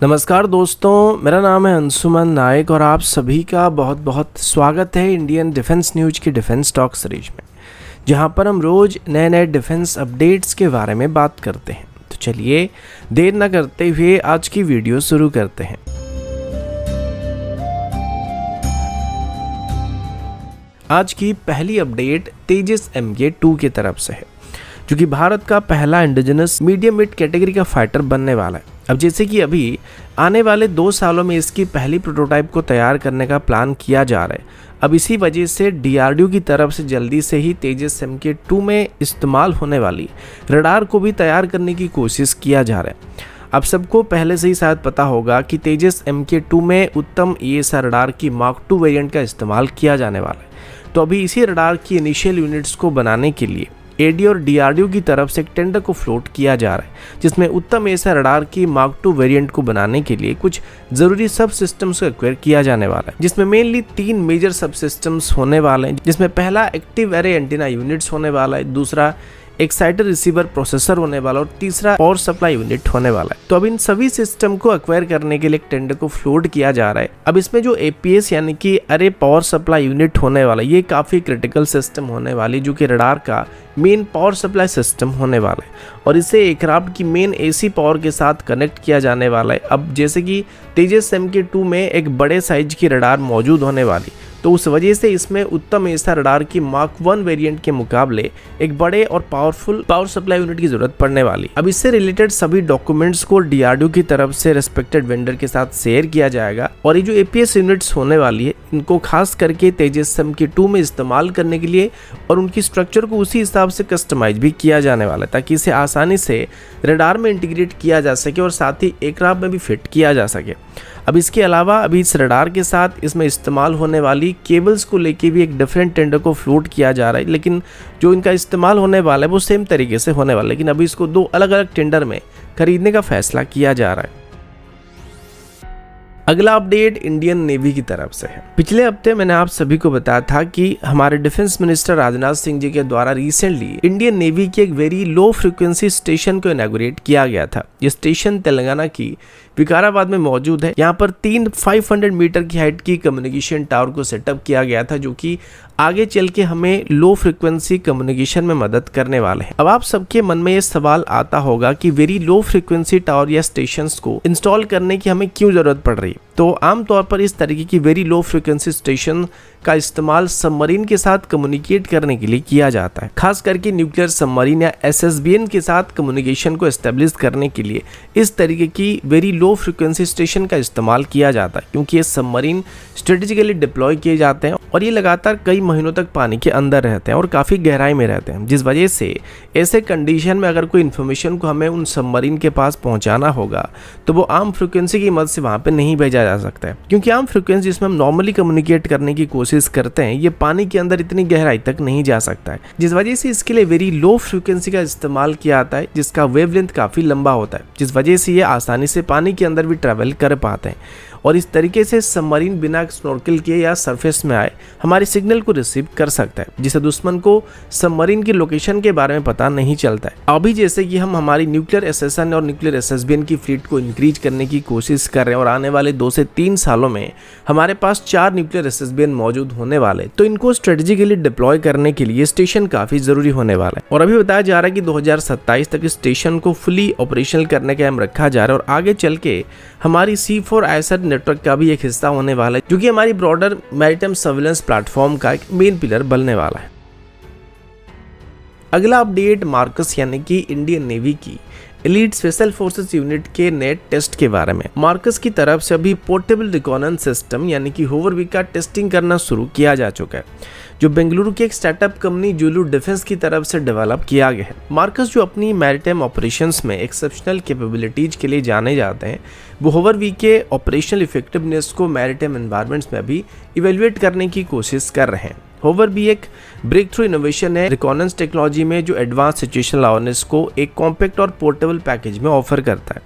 नमस्कार दोस्तों, मेरा नाम है अंशुमन नायक और आप सभी का बहुत बहुत स्वागत है इंडियन डिफेंस न्यूज की डिफेंस टॉक सीरीज में, जहां पर हम रोज नए नए डिफेंस अपडेट्स के बारे में बात करते हैं। तो चलिए देर न करते हुए आज की वीडियो शुरू करते हैं। आज की पहली अपडेट तेजस MK2 की तरफ से है, जो कि भारत का पहला इंडिजिनस मीडियम मिड कैटेगरी का फाइटर बनने वाला है। अब जैसे कि अभी आने वाले 2 सालों में इसकी पहली प्रोटोटाइप को तैयार करने का प्लान किया जा रहा है। अब इसी वजह से DRDO की तरफ से जल्दी से ही तेजस MK2 में इस्तेमाल होने वाली रडार को भी तैयार करने की कोशिश किया जा रहा है। अब सबको पहले से ही शायद पता होगा कि तेजस MK2 में उत्तम ESR रडार की Mark II वेरिएंट का इस्तेमाल किया जाने वाला है। तो अभी इसी रडार की इनिशियल यूनिट्स को बनाने के लिए AD और DRDO की तरफ से एक टेंडर को फ्लोट किया जा रहा है, जिसमें उत्तम ESR रडार की Mark II वेरिएंट को बनाने के लिए कुछ जरूरी सब सिस्टम्स को एक्वायर किया जाने वाला है, जिसमें मेनली 3 मेजर सब सिस्टम्स होने वाले हैं। जिसमें पहला एक्टिव एरे एंटीना यूनिट्स होने वाला है, दूसरा एक्साइटर रिसीवर प्रोसेसर होने वाला और तीसरा पावर सप्लाई यूनिट होने वाला है। तो अब इन सभी सिस्टम को एक्वायर करने के लिए एक टेंडर को फ्लोट किया जा रहा है। अब इसमें जो APS यानी कि अरे पावर सप्लाई यूनिट होने वाला है, ये काफ़ी क्रिटिकल सिस्टम होने वाली, जो कि रडार का मेन पावर सप्लाई सिस्टम होने वाला है और इसे एयरक्राफ्ट की मेन AC पावर के साथ कनेक्ट किया जाने वाला है। अब जैसे कि तेजस MK2 में एक बड़े साइज की रडार मौजूद होने वाली, तो उस वजह से इसमें उत्तम ESR रडार की Mark I वेरिएंट के मुकाबले एक बड़े और पावरफुल पावर सप्लाई यूनिट की जरूरत पड़ने वाली। अब इससे रिलेटेड सभी डॉक्यूमेंट्स को DRDO की तरफ से रेस्पेक्टेड वेंडर के साथ शेयर किया जाएगा और ये जो APS यूनिट्स होने वाली है, इनको खास करके तेजस MK2 में इस्तेमाल करने के लिए और उनकी स्ट्रक्चर को उसी हिसाब से कस्टमाइज भी किया जाने वाला है, ताकि इसे आसानी से रडार में इंटीग्रेट किया जा सके और साथ ही एयरक्राफ्ट में भी फिट किया जा सके। अब इसके अलावा अभी इस रडार के साथ इसमें इस्तेमाल होने वाली केबल्स को लेके भी एक डिफरेंट टेंडर को फ्लोट किया जा रहा है, लेकिन जो इनका इस्तेमाल होने वाला है वो सेम तरीके से होने वाला है, लेकिन अभी इसको 2 अलग अलग टेंडर में खरीदने का फैसला किया जा रहा है। अगला अपडेट इंडियन नेवी की तरफ से है। पिछले हफ्ते मैंने आप सभी को बताया था कि हमारे डिफेंस मिनिस्टर राजनाथ सिंह जी के द्वारा रिसेंटली इंडियन नेवी की एक वेरी लो फ्रीक्वेंसी स्टेशन को इनॉग्रेट किया गया था। ये स्टेशन तेलंगाना की विकाराबाद में मौजूद है। यहाँ पर 3 500 मीटर की हाइट की कम्युनिकेशन टावर को सेटअप किया गया था, जो कि आगे चल के हमें लो फ्रीक्वेंसी कम्युनिकेशन में मदद करने वाले हैं। अब आप सबके मन में ये सवाल आता होगा कि वेरी लो फ्रीक्वेंसी टावर या स्टेशंस को इंस्टॉल करने की हमें क्यों जरूरत पड़ रही है। तो आमतौर पर इस तरीके की वेरी लो फ्रीक्वेंसी स्टेशन का इस्तेमाल सबमरीन के साथ कम्युनिकेट करने के लिए किया जाता है। खास करके न्यूक्लियर सबमरीन या SSBN के साथ कम्युनिकेशन को एस्टेब्लिश करने के लिए इस तरीके की वेरी लो फ्रीक्वेंसी स्टेशन का इस्तेमाल किया जाता है, क्योंकि ये सबमरीन स्ट्रेटेजिकली डिप्लॉय किए जाते हैं और ये लगातार कई महीनों तक पानी के अंदर रहते हैं और काफ़ी गहराई में रहते हैं, जिस वजह से ऐसे कंडीशन में अगर कोई इन्फॉर्मेशन को हमें उन सबमरीन के पास पहुंचाना होगा तो वो आम फ्रीक्वेंसी की मदद से वहाँ पे नहीं भेजा जा सकता है, क्योंकि आम फ्रीक्वेंसी जिसमें हम नॉर्मली कम्युनिकेट करने की कोशिश करते हैं ये पानी के अंदर इतनी गहराई तक नहीं जा सकता है, जिस वजह से इसके लिए वेरी लो फ्रीक्वेंसी का इस्तेमाल किया जाता है, जिसका वेवलेंथ काफ़ी लंबा होता है, जिस वजह से ये आसानी से पानी के अंदर भी ट्रैवल कर पाते हैं और इस तरीके से सबमरीन बिना स्नॉर्कल किए या सरफेस में आए हमारी सिग्नल को रिसीव कर सकता है, जिससे दुश्मन को सबमरीन की लोकेशन के बारे में पता नहीं चलता है। अभी जैसे कि हम हमारी न्यूक्लियर SSN और न्यूक्लियर SSBN की फ्लीट को इंक्रीज करने की कोशिश कर रहे हैं और आने वाले 2 से 3 सालों में हमारे पास 4 न्यूक्लियर SSBN मौजूद होने वाले, तो इनको स्ट्रेटेजिकली डिप्लॉय करने के लिए स्टेशन काफी जरूरी होने वाला है। और अभी बताया जा रहा है कि 2027 तक स्टेशन को फुली ऑपरेशनल करने का एम रखा जा रहा है और आगे चल के हमारी C4 ISR नेटवर्क का भी एक हिस्सा होने वाला है, जो कि हमारी ब्रॉडर मैरीटाइम सर्विलेंस प्लेटफॉर्म का एक मेन पिलर बनने वाला है। अगला अपडेट मार्कस यानी कि इंडियन नेवी की एलीट स्पेशल फोर्सेस यूनिट के नेट टेस्ट के बारे में। मार्कस की तरफ से अभी पोर्टेबल रिकॉनेंस सिस्टम यानी कि होवरवी का टेस्टिंग करना शुरू किया जा चुका है, जो बेंगलुरु की एक स्टार्टअप कंपनी जुलू डिफेंस की तरफ से डेवलप किया गया है। मार्कस जो अपनी मैरीटाइम ऑपरेशंस में एक्सेप्शनल कैपेबिलिटीज के लिए जाने जाते हैं, वो होवरवी के ऑपरेशनल इफेक्टिवनेस को मैरीटाइम एनवायरनमेंट्स में भी इवेल्युएट करने की कोशिश कर रहे हैं। होवरवी एक ब्रेक थ्रू इनोवेशन है रिकॉनेंस टेक्नोलॉजी में, जो एडवांस सिचुएशनल अवेयरनेस को एक कॉम्पैक्ट और पोर्टेबल पैकेज में ऑफर करता है।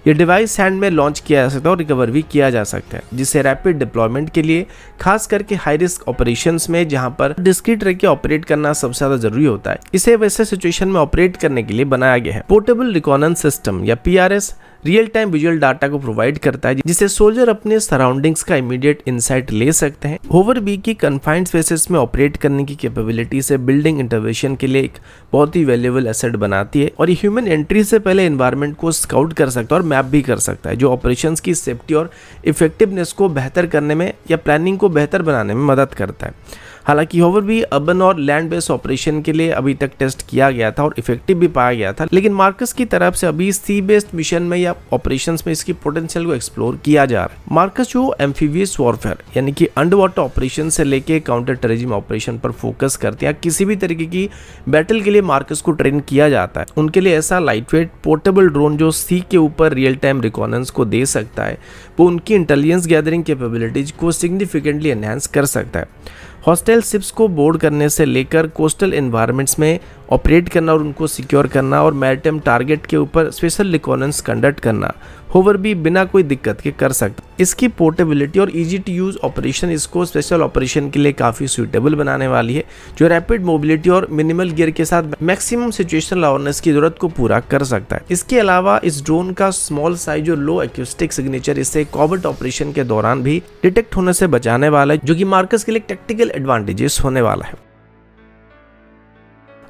ये डिवाइस हैंड में लॉन्च किया जा सकता है और रिकवर भी किया जा सकता है, जिससे रैपिड डिप्लॉयमेंट के लिए, खास करके हाई रिस्क ऑपरेशंस में जहां पर डिस्क्रीट रह के ऑपरेट करना सबसे ज्यादा जरूरी होता है, इसे वैसे सिचुएशन में ऑपरेट करने के लिए बनाया गया है। पोर्टेबल रिकॉनेंस सिस्टम या PRS real time visual data को प्रोवाइड करता है, जिससे सोल्जर अपने सराउंडिंग्स का इमीडिएट इंसाइट ले सकते हैं। होवर बी की कन्फाइंड स्पेसेस में ऑपरेट करने की कैपेबिलिटी से बिल्डिंग इंटरवेंशन के लिए एक बहुत ही वैल्यूएबल एसेट बनाती है और ये ह्यूमन एंट्री से पहले एनवायरनमेंट को स्काउट कर सकता है और मैप भी कर सकता है, जो ऑपरेशंस की सेफ्टी और इफेक्टिवनेस को बेहतर करने में या प्लानिंग को बेहतर बनाने में मदद करता है। हालांकि होवर भी अर्बन और लैंड बेस्ड ऑपरेशन के लिए अभी तक टेस्ट किया गया था और इफेक्टिव भी पाया गया था, लेकिन मार्कस की तरफ से अभी सी बेस्ड मिशन में या ऑपरेशंस में इसकी पोटेंशियल को एक्सप्लोर किया जा रहा है। मार्कस जो एम्फीबियस वॉरफेयर यानी कि अंडर वाटर ऑपरेशन से लेके काउंटर टेररिज्म ऑपरेशन पर फोकस करते हैं, किसी भी तरीके की बैटल के लिए मार्कस को ट्रेन किया जाता है। उनके लिए ऐसा लाइटवेट पोर्टेबल ड्रोन जो सी के ऊपर रियल टाइम रिकॉनेंस को दे सकता है, वो उनकी इंटेलिजेंस गैदरिंग कैपेबिलिटीज को सिग्निफिकेंटली एनहांस कर सकता है। हॉस्टाइल शिप्स को बोर्ड करने से लेकर कोस्टल एनवायरनमेंट्स में ऑपरेट करना और उनको सिक्योर करना और मैरिटाइम टारगेट के ऊपर स्पेशल रिकॉनेंस कंडक्ट करना होवर भी बिना कोई दिक्कत के कर सकता। इसकी पोर्टेबिलिटी और इजी टू यूज ऑपरेशन इसको स्पेशल ऑपरेशन के लिए काफ़ी सूटेबल बनाने वाली है, जो रैपिड मोबिलिटी और मिनिमल गियर के साथ मैक्सिमम सिचुएशनल अवेयरनेस की जरूरत को पूरा कर सकता है। इसके अलावा इस ड्रोन का स्मॉल साइज और लो एक्यूस्टिक सिग्नेचर इसे कॉवर्ट ऑपरेशन के दौरान भी डिटेक्ट होने से बचाने वाला है, जो कि मार्कस के लिए टैक्टिकल एडवांटेजेस होने वाला है।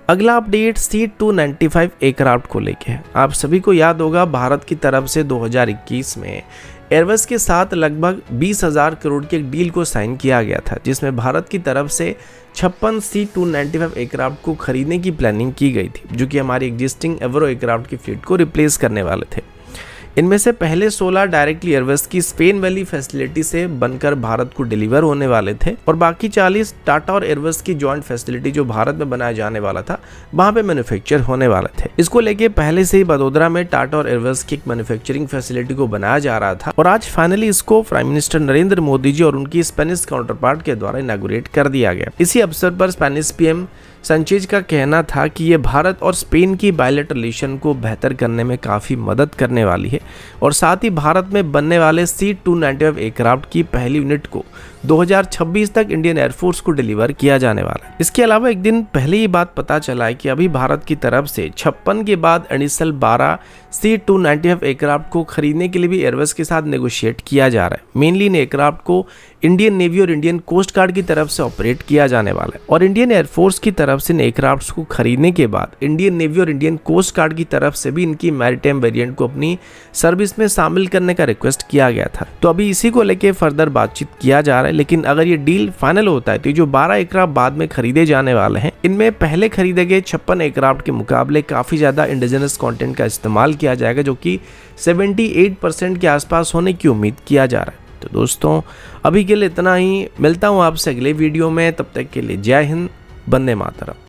अगला अपडेट C-295 एयरक्राफ्ट को लेके है। आप सभी को याद होगा भारत की तरफ से 2021 में एयरबस के साथ लगभग 20,000 करोड़ की एक डील को साइन किया गया था, जिसमें भारत की तरफ से 56 C-295 एयरक्राफ्ट को खरीदने की प्लानिंग की गई थी, जो कि हमारी एग्जिस्टिंग एवरो एयरक्राफ्ट की फ्लीट को रिप्लेस करने वाले थे। इनमें से पहले 16 डायरेक्टली एयरबस की स्पेन वैली फैसिलिटी से बनकर भारत को डिलीवर होने वाले थे और बाकी 40 टाटा और एयरबस की जॉइंट फैसिलिटी जो भारत में बनाया जाने वाला था, वहां पे मैन्युफैक्चर होने वाले थे। इसको लेके पहले से ही बड़ोदरा में टाटा और एयरबस की एक मैन्युफैक्चरिंग फैसिलिटी को बनाया जा रहा था और आज फाइनली इसको प्राइम मिनिस्टर नरेंद्र मोदी जी और उनकी स्पेनिश काउंटर पार्ट के द्वारा इनॉग्रेट कर दिया गया। इसी अवसर पर स्पेनिश पीएम संचेज का कहना था कि ये भारत और स्पेन की बायलैटरल रिलेशन को बेहतर करने में काफ़ी मदद करने वाली है और साथ ही भारत में बनने वाले C-295 एयरक्राफ्ट की पहली यूनिट को 2026 तक इंडियन एयरफोर्स को डिलीवर किया जाने वाला है। इसके अलावा एक दिन पहले ये बात पता चला है कि अभी भारत की तरफ से 56 के बाद एडिशनल 12 C-295 एयरक्राफ्ट को खरीदने के लिए भी एयरबस के साथ नेगोशिएट किया जा रहा है। मेनली इन एयरक्राफ्ट को इंडियन नेवी और इंडियन कोस्ट गार्ड की तरफ से ऑपरेट किया जाने वाला है और इंडियन एयरफोर्स की तरफ से इन एयरक्राफ्ट को खरीदने के बाद इंडियन नेवी और इंडियन कोस्ट गार्ड की तरफ से भी इनकी मैरिटाइम वेरिएंट को अपनी सर्विस में शामिल करने का रिक्वेस्ट किया गया था। तो अभी इसी को लेके फर्दर बातचीत किया जा रहा है, लेकिन अगर ये डील फाइनल होता है तो जो 12 एयरक्राफ्ट बाद में खरीदे जाने वाले हैं, इनमें पहले खरीदे गए 56 एयरक्राफ्ट के मुकाबले काफी ज्यादा इंडिजिनस कंटेंट का इस्तेमाल किया जाएगा, जो कि 78% के आसपास होने की उम्मीद किया जा रहा है। तो दोस्तों अभी के लिए इतना ही, मिलता हूँ आपसे अगले वीडियो में, तब तक के लिए जय हिंद, वंदे मातरम।